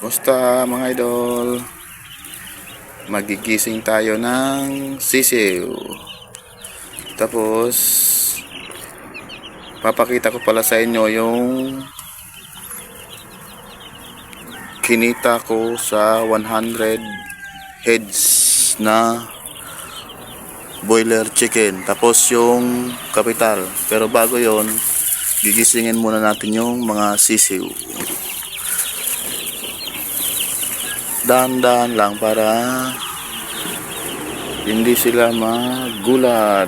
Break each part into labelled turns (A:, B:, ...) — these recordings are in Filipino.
A: Musta mga idol? Magigising tayo ng sisiw. Tapos papakita ko pala sa inyo yung kinita ko sa 100 heads na boiler chicken. Tapos yung kapital. Pero bago yon, gigisingin muna natin yung mga sisiw. Dahan-dahan lang para hindi sila magulat.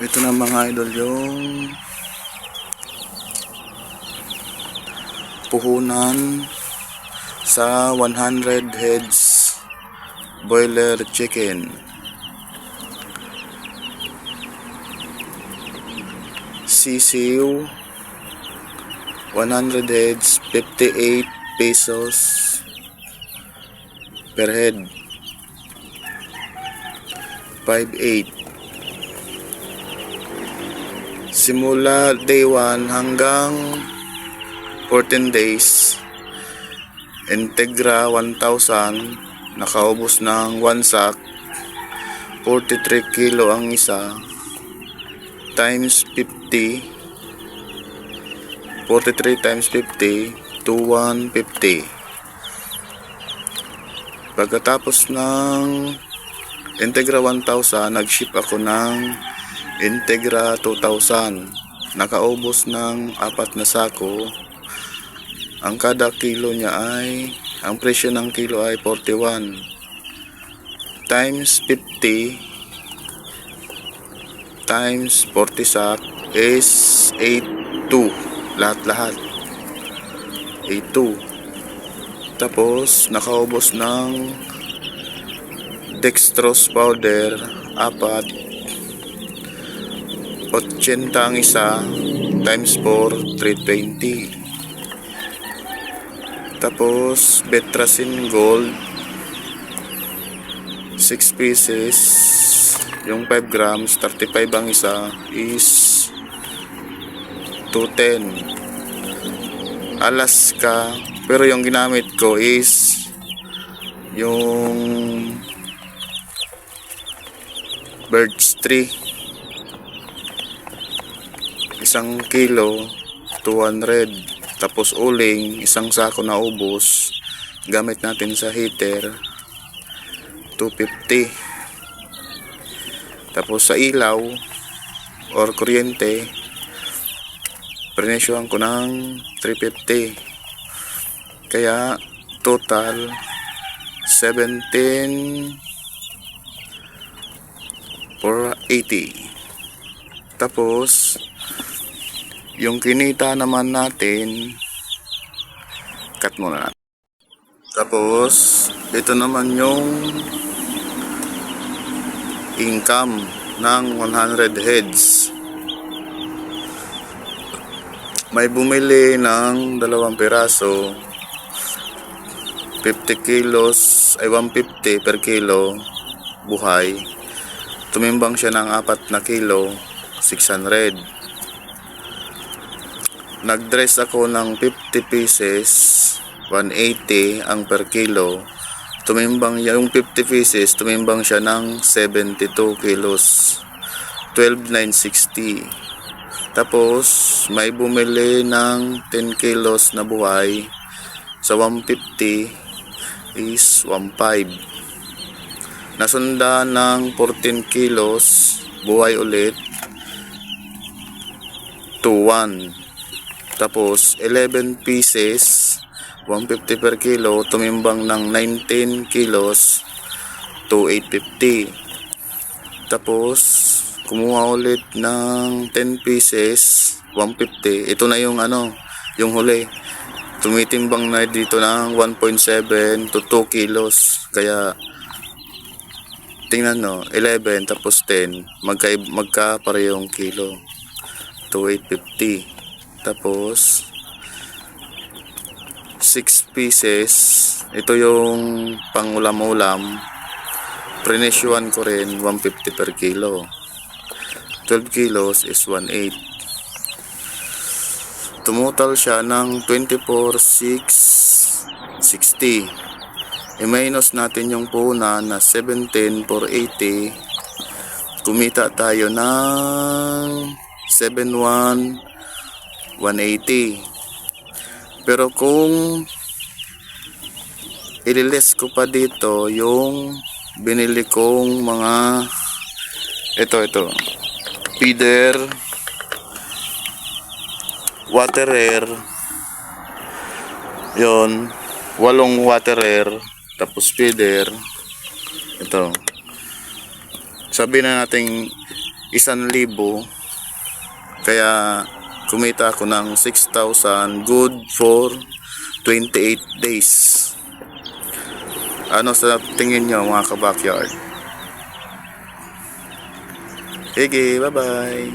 A: Ito na mga idol yung puhunan sa 100 heads boiler chicken. Sisiw 100 heads, 58 pesos per head. 5.8. Simula day 1 hanggang 14 days, Integra 1,000, nakaubos ng 1 sack, 43 kilo ang isa, times 50, 43 times 50, 2,150. Pagkatapos ng Integra 1,000, nag-ship ako ng Integra 2,000, nakaubos ng 4 na sako. Ang kada kilo niya ang presyo ng kilo ay 41 times 50 times 40 sack is 82, lahat 82. Tapos nakaubos ng dextrose powder 4, 80 ang isa, times 4, 320. Tapos Betracin Gold 6 pieces, yung 5 grams, 35 ang isa, is 210. Alaska, pero yung ginamit ko is yung Birch Tree, 1 kilo 200. Tapos uling, 1 sako na ubos, gamit natin sa heater 250. Tapos sa ilaw or kuryente, prenesyohan ko ng 350. Kaya total 17,480. Tapos yung kinita naman natin, cut muna natin. Tapos ito naman yung income ng 100 heads. May bumili ng 2 piraso, 50 kilos ay 150 per kilo buhay. Tumimbang siya ng 4 na kilo, 600. Nag-dress ako ng 50 pieces, 180 ang per kilo. Tumimbang yung 50 pieces, tumimbang siya ng 72 kilos, 12,960. Tapos may bumili ng 10 kilos na buhay, sa 150 is 1.5. Nasunda ng 14 kilos buhay ulit, 2.1. Tapos 11 pieces, 150 per kilo, tumimbang ng 19 kilos, 2,850. Tapos kumuha ulit ng 10 pieces, 150. Ito na yung yung huli. Tumitimbang na dito ng 1.7 to 2 kilos. Kaya tingnan 11 tapos 10, magka-parehong kilo, 2,850. Tapos 6 pieces, Ito yung pangulam-ulam. Prenesyuhan ko rin 150 per kilo. 12 kilos is 1.8. Tumutal siya ng 24,660. I-minus natin yung puna na 17,480. Kumita tayo ng 71,180. Pero kung ililis ko pa dito yung binili kong mga ito feeder, water air, yon 8 water air, tapos feeder, ito sabi na natin 1,000, kaya kumita ako ng 6,000 good for 28 days. Ano sa tingin nyo mga ka-backyard? Sige, bye-bye!